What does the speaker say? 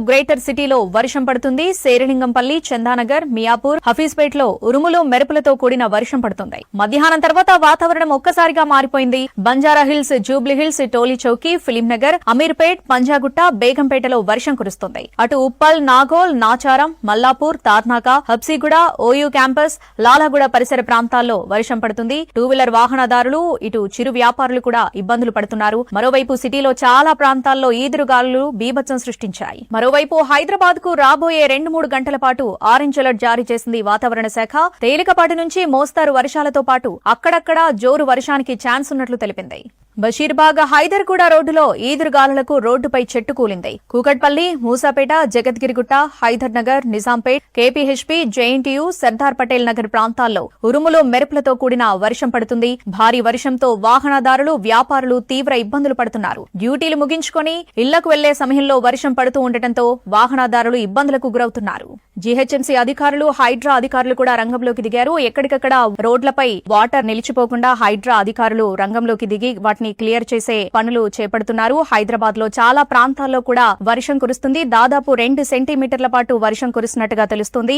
Greater సిటీలో వర్షం పడుతుంది. శేరిలింగంపల్లి, చందానగర్, మియాపూర్, హఫీజ్పేట్లో ఉరుములు మెరుపులతో కూడిన వర్షం పడుతుంది. మధ్యాహ్నం తర్వాత వాతావరణం ఒక్కసారిగా మారిపోయింది. బంజారాహిల్స్, జూబ్లీహిల్స్, టోలీ చౌకీ, ఫిలింనగర్, అమీర్పేట్, పంజాగుట్ట, బేగంపేటలో వర్షం కురుస్తుంది. అటు ఉప్పల్, నాగోల్, నాచారం, మల్లాపూర్, తార్నాక, హబ్సీగూడ, ఓయూ క్యాంపస్, లాలాగూడ పరిసర ప్రాంతాల్లో వర్షం పడుతుంది. టూ వీలర్ వాహనదారులు, ఇటు చిరు వ్యాపారులు కూడా ఇబ్బందులు పడుతున్నారు. మరోవైపు సిటీలో చాలా ప్రాంతాల్లో ఈదురుగాలులు బీభత్సం సృష్టించాయి. మరోవైపు హైదరాబాద్ కు రాబోయే 2-3 గంటల పాటు ఆరెంజ్ అలర్ట్ జారీ చేసింది వాతావరణ శాఖ. తేలికపాటి నుంచి మోస్తారు వర్షాలతో పాటు అక్కడక్కడా జోరు వర్షానికి ఛాన్స్ ఉన్నట్లు తెలిపింది. బషీర్బాగ్, హైదర్గూడ రోడ్డులో ఈదురుగాలులకు రోడ్డుపై చెట్టు కూలింది. కూకట్పల్లి, మూసాపేట, జగద్గిరిగుట్ట, హైదర్ నగర్, నిజాంపేట్, కేపీహెచ్పీ, జేఎన్టీయూ, సర్దార్ పటేల్ నగర్ ప్రాంతాల్లో ఉరుములు మెరుపులతో కూడిన వర్షం పడుతుంది. భారీ వర్షంతో వాహనదారులు, వ్యాపారులు తీవ్ర ఇబ్బందులు పడుతున్నారు. డ్యూటీలు ముగించుకొని ఇళ్లకు వెళ్లే సమయంలో వర్షం పడుతూ ఉండటంతో వాహనదారులు ఇబ్బందులకు గురవుతున్నారు. జీహెచ్ఎంసీ అధికారులు, హైడ్రా అధికారులు కూడా రంగంలోకి దిగారు. ఎక్కడికక్కడ రోడ్లపై వాటర్ నిలిచిపోకుండా హైడ్రా అధికారులు రంగంలోకి దిగి వాటిని క్లియర్ చేసే పనులు చేపడుతున్నారు. హైదరాబాద్ లో చాలా ప్రాంతాల్లో కూడా వర్షం కురుస్తుంది. దాదాపు 2 సెంటీమీటర్ల పాటు వర్షం కురుస్తున్నట్టుగా తెలుస్తుంది.